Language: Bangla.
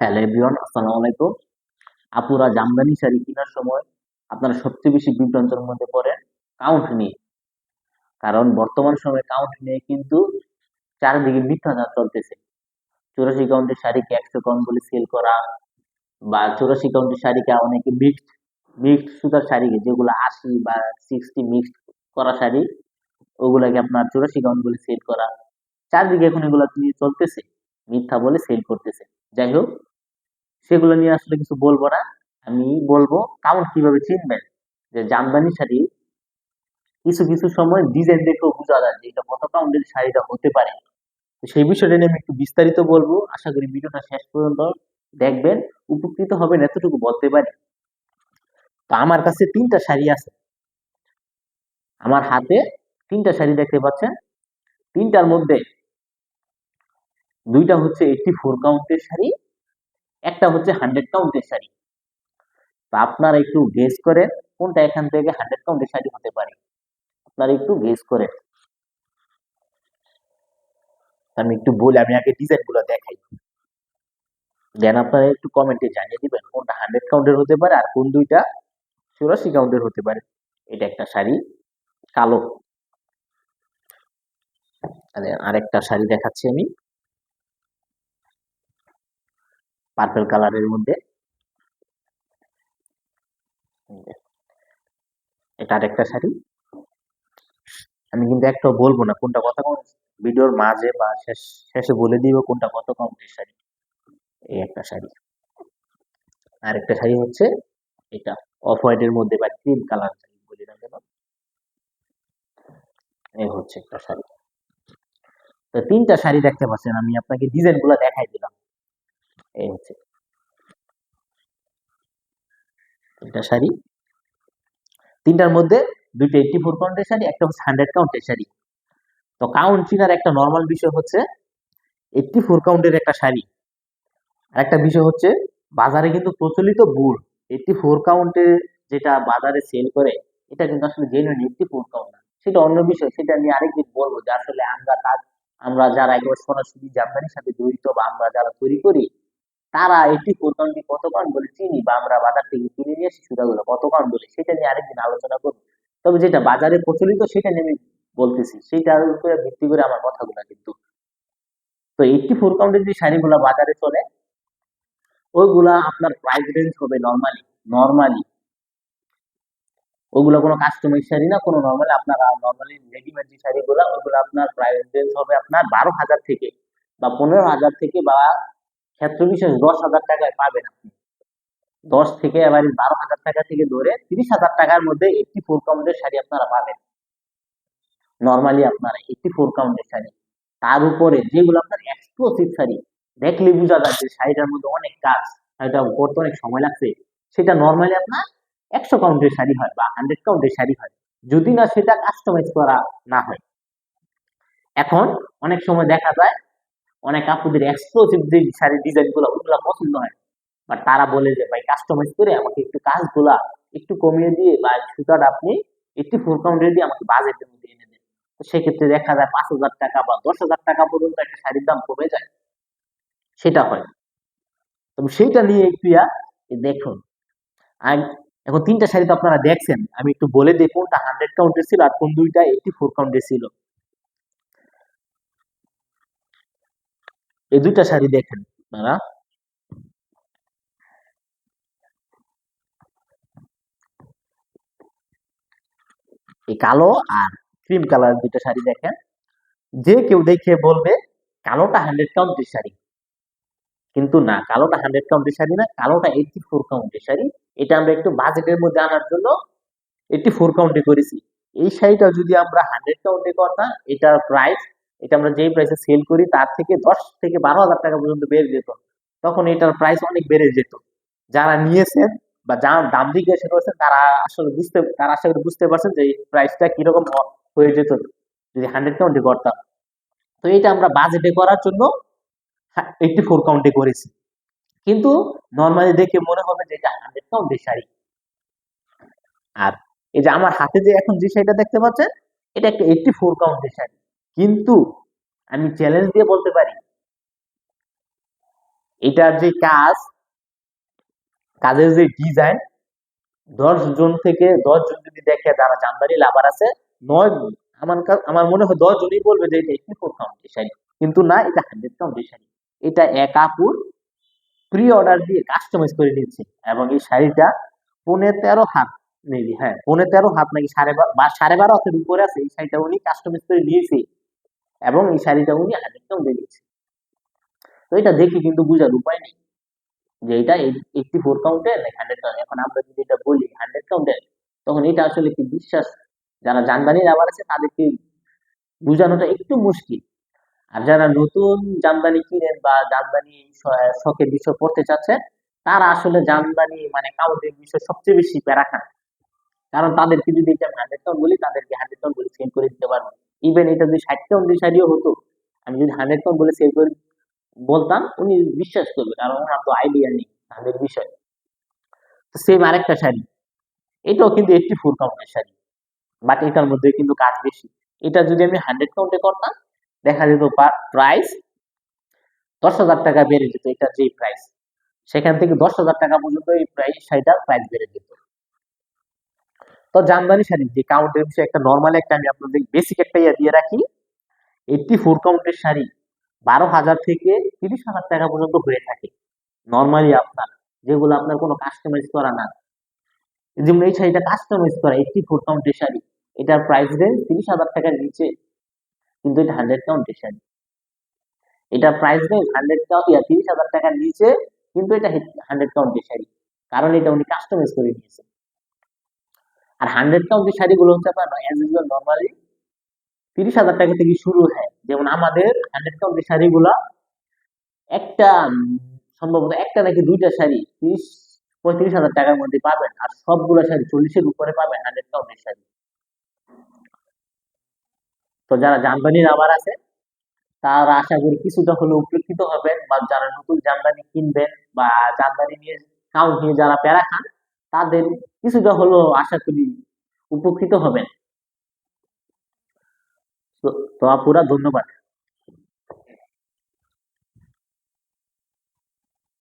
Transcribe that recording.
হ্যালো এভরিওয়ান, আসসালামু আলাইকুম। আপুরা জামদানি শাড়ি কেনার সময় আপনারা সবচেয়ে বেশি বিভ্রান্তের মধ্যে পড়েন কাউন্ট নিয়ে। কারণ বর্তমান সময়ে কাউন্ট নিয়ে কিন্তু চারিদিকে মিথ্যাচার চলতেছে। 84 কাউন্টের শাড়িকে 100 কাউন্ট বলে সেল করা, বা 84 কাউন্টের শাড়িকে অনেকে মিক্সড মিক্সড সুতার শাড়িকে, যেগুলো 80 বা 60 মিক্সড করা শাড়ি, ওগুলাকে আপনার 84 কাউন্ট বলে সেল করা। চারদিকে এখন এগুলা নিয়ে চলতেছে, মিথ্যা বলে সেল করতেছে। যাই হোক, সেগুলো নিয়ে আসলে কিছু বলবো না। আমি বলবো কাউন্ট কিভাবে চিনবেন। যে জামদানি শাড়ি কিছু কিছু সময় ডিজাইন দেখেও বোঝা যায় যে এটা কত কাউন্টের শাড়িটা হতে পারে। তো সেই বিষয়টা নিয়ে আমি একটু বিস্তারিত বলবো, আশা করি ভিডিওটা শেষ পর্যন্ত দেখবেন, উপকৃত হবেন এতটুকু বলতে পারি। তো আমার কাছে তিনটা শাড়ি আছে, আমার হাতে তিনটা শাড়ি দেখতে পাচ্ছেন। তিনটার মধ্যে দুইটা হচ্ছে 84 কাউন্টের শাড়ি, একটা হচ্ছে 100 কাউন্টের শাড়ি। তো আপনারা একটু গেস করেন কোনটা এখান থেকে 100 কাউন্টের শাড়ি হতে পারে। আপনারা একটু গেস করেন। আমি একটু বলি, আমি আগে ডিজাইন গুলো দেখাই, দেন আপনারা একটু কমেন্টে জানিয়ে দিবেন কোনটা 100 কাউন্টের হতে পারে আর কোন দুইটা 84 কাউন্টের হতে পারে। এটা একটা শাড়ি কালো, আরেকটা শাড়ি দেখাচ্ছি আমি পার্পল কালারের মধ্যে। এটা আরেকটা শাড়ি। আমি কিন্তু একটা বলবো না কোনটা কত কাউন্ট, ভিডিওর মাঝে বা শেষে বলে দিব কোনটা কত কাউন্টের শাড়ি। এই একটা শাড়ি। আরেকটা শাড়ি হচ্ছে এটা অফ হোয়াইটের মধ্যে বা ক্রিম কালার শাড়ি বলি না কেন, এই হচ্ছে একটা শাড়ি। তো তিনটা শাড়ি দেখতে পাচ্ছেন, আমি আপনাকে ডিজাইন গুলো দেখাই দিলাম। এই হচ্ছে তিনটা শাড়ি, তিনটার মধ্যে দুইটা 84 কাউন্টের শাড়ি, একটা হচ্ছে 100 কাউন্টের শাড়ি। তো কাউন্ট চিনার একটা নর্মাল বিষয় হচ্ছে 84 কাউন্টের একটা শাড়ি, আর একটা বিষয় হচ্ছে বাজারে কিন্তু প্রচলিত ভুল। 84 কাউন্টে যেটা বাজারে সেল করে, এটা কিন্তু আসলে জেনুইন 84 কাউন্ট না, সেটা অন্য বিষয়, সেটা নিয়ে আরেকদিন বলবো। যে আসলে আমরা যারা একেবারে সরাসরি জামদানির সাথে জড়িত বা আমরা যারা তৈরি করি, তারা 84 কাউন্টে কত কাউন্ট বলে চিনি, বা আমরা বাজার থেকে কিনে নিয়ে আসি সুতাগুলো কত কাউন্ট বলে, সেটা নিয়ে আরেকদিন আলোচনা করবো। তবে যেটা বাজারে প্রচলিত সেটা নিয়ে আমি বলতেছি, সেইটার উপরে ভিত্তি করে আমার কথাগুলো কিন্তু। তো 84 কাউন্টের যে শাড়িগুলো বাজারে চলে, ওইগুলা আপনার প্রাইস রেঞ্জ হবে নরমালি নরমালি ওগুলো কোনো কাস্টমাইজ শাড়ি না, কোনো নরমালি আপনারা নরমালি রেডিমেড যে শাড়িগুলো, ওইগুলো আপনার প্রাইস রেঞ্জ হবে আপনার 12,000 থেকে বা 15,000 থেকে, বা ক্ষেত্র বিশেষ 10,000 টাকায় পাবেন আপনি। 10 থেকে এবার 12,000 টাকা থেকে ধরে 30,000 টাকার মধ্যে 84 কাউন্টের শাড়ি আপনারা পাবেন নরমালি। আপনারা 84 কাউন্টের শাড়ি, তার উপরে যেগুলো আপনার এক্সক্লুসিভ শাড়ি, দেখলে বোঝা যায় যে শাড়িটার মধ্যে অনেক কাজ, শাড়িটা করতে অনেক সময় লাগছে, সেটা নরমালি আপনার 100 কাউন্টের শাড়ি হয় বা 100 কাউন্টের শাড়ি হয়, যদি না সেটা কাস্টমাইজ করা না হয়। এখন অনেক সময় দেখা যায় অনেক আপুদের এক্সক্লুসিভ যে শাড়ির ডিজাইন গুলো, ওগুলো পছন্দ হয়, বাট তারা বলে যে ভাই কাস্টমাইজ করে আমাকে একটু কাজগুলা একটু কমিয়ে দিয়ে, বা সুতাটা আপনি একটু 4 কাউন্টের দিয়ে আমাকে বাজেটের মধ্যে এনে দেন। তো সেক্ষেত্রে দেখা যায় 5,000 টাকা বা 10,000 টাকা পর্যন্ত একটা শাড়ির দাম কমে যায়, সেটা হয়। তবে সেইটা নিয়ে একটু দেখুন। আর এখন তিনটা শাড়ি তো আপনারা দেখছেন, আমি একটু বলে দিই কোনটা 100 কাউন্টের ছিল আর কোন দুইটা 84 কাউন্টের ছিল। এই দুইটা শাড়ি দেখেন আপনারা, এই কালো আর ক্রিম কালার দুইটা শাড়ি দেখেন। যে কেউ দেখে বলবে কালোটা 100 কাউন্টের শাড়ি, কিন্তু না, কালোটা 100 কাউন্টের শাড়ি না, কালোটা 84 কাউন্টের শাড়ি। এটা আমরা একটু বাজেটের মধ্যে আনার জন্য 84 কাউন্টে করেছি। এই শাড়িটা যদি আমরা 100 কাউন্টে করতাম, এটার প্রাইস, এটা আমরা যেই প্রাইসে সেল করি তার থেকে 10 থেকে 12,000 টাকা পর্যন্ত বেড়ে যেত। তখন এটার প্রাইস অনেক বেড়ে যেত। যারা নিয়েছেন বা যারা দাম জিজ্ঞাসা করছেন, তারা আশা করি বুঝতে পারছেন যে এই প্রাইসটা কিরকম হয়ে যেত যদি 100 কাউন্টে করতাম। তো এটা আমরা বাজেটে করার জন্য 84 কাউন্টে করেছি, কিন্তু নর্মালি দেখে মনে হবে যে এটা 100 কাউন্টের শাড়ি। আর এই যে আমার হাতে যে এখন যে শাড়িটা দেখতে পাচ্ছেন, এটা একটা 84 কাউন্টের শাড়ি, কিন্তু আমি চ্যালেঞ্জ দিয়ে বলতে পারি, এটার যে কাজের যে ডিজাইন, 10 জন থেকে 10 জন যদি দেখে যারা জামদানি লাভার আছে, 9 আমার মনে হয় 10 জনই বলবে যে এটা 84 কাউন্টের শাড়ি। কিন্তু না, এটা 100 কাউন্টের শাড়ি। এটা এক আপুর প্রি অর্ডার দিয়ে কাস্টমাইজ করে নিচ্ছে, এবং এই শাড়িটা 13.5 হাত, মেবি, হ্যাঁ 13.5 হাত নাকি 12.5 হাতের উপরে আছে। এই শাড়িটা উনি কাস্টমাইজ করে নিয়েছে, এবং এই শাড়িটা উনি 100 কাউন্টে দিচ্ছে। তো এটা দেখে কিন্তু বোঝার উপায় নেই যে এটা 84 কাউন্টের নাকি 100 কাউন্ট। এখন আমরা যদি এটা বলি 100 কাউন্টের, তখন এটা আসলে কি বিশ্বাস, যারা জামদানি লাভার আছে তাদেরকে বোঝানোটা একটু মুশকিল। আর যারা নতুন জামদানি কিনেন বা জামদানি শখের বিষয় পড়তে চাচ্ছেন, তারা আসলে জামদানি মানে কাউন্টের বিষয় সবচেয়ে বেশি প্যারা খান। কারণ তাদেরকে যদি এটা 100 কাউন্ট বলি, তাদেরকে 100 কাউন্ট বলে সেল করে দিতে পারবো। ইভেন এটা যদি 60 কাউন্টের শাড়িও হতো, আমি যদি 100 কাউন্ট বলে সেল করে বলতাম, উনি বিশ্বাস করবে, কারণ ওনার তো আইডিয়া নেই তাদের বিষয়। সেম আরেকটা শাড়ি, এটাও কিন্তু 84 কাউন্টের শাড়ি, বাট এটার মধ্যে কিন্তু কাজ বেশি। এটা যদি আমি 100 কাউন্টে করতাম, দেখা যেত প্রাইস 10,000 টাকা বেড়ে যেত। এটার যে প্রাইস, সেখান থেকে 10,000 টাকা পর্যন্ত এই শাড়িটার প্রাইস বেড়ে যেত। তো জামদানি শাড়ি যে কাউন্টের বিষয়ে একটা নর্মালি একটা আমি আপনাদের বেসিক একটা ইয়ে দিয়ে রাখি। 84 কাউন্টের শাড়ি 12,000 থেকে 30,000 টাকা পর্যন্ত হয়ে থাকে নর্মালি আপনার, যেগুলো আপনার কোনো কাস্টমাইজ করা না। যেমন এই শাড়িটা কাস্টমাইজ করা 84 কাউন্টের শাড়ি, এটার প্রাইস রেঞ্জ 30,000 টাকার নিচে, কিন্তু এটা 100 কাউন্টের শাড়ি। এটা প্রাইস রেঞ্জ 30,000 টাকার নিচে, কিন্তু এটা 100 কাউন্টের শাড়ি, কারণ এটা উনি কাস্টমাইজ করে দিয়েছে। আর 100 কাউন্টের শাড়িগুলো হচ্ছে আপনার অ্যাজ ইউজুয়াল নর্মালি 30,000 টাকা থেকে শুরু হয়। যেমন আমাদের 100 কাউন্টের শাড়িগুলা একটা সম্ভবত একটা নাকি দুইটা শাড়ি 35,000 টাকার মধ্যে পাবেন, আর সবগুলা শাড়ি 40-এর উপরে পাবেন 100 কাউন্টের শাড়ি। তো যারা জামদানি লাভার আছে, তারা আশা করি কিছুটা হলেও উপকৃত হবেন, বা যারা নতুন জামদানি কিনবেন বা জামদানি নিয়ে কাউন্ট নিয়ে যারা প্যারা খান, তাদের কিছুটা হলেও আশা করি উপকৃত হবেন। তো আপুরা, ধন্যবাদ।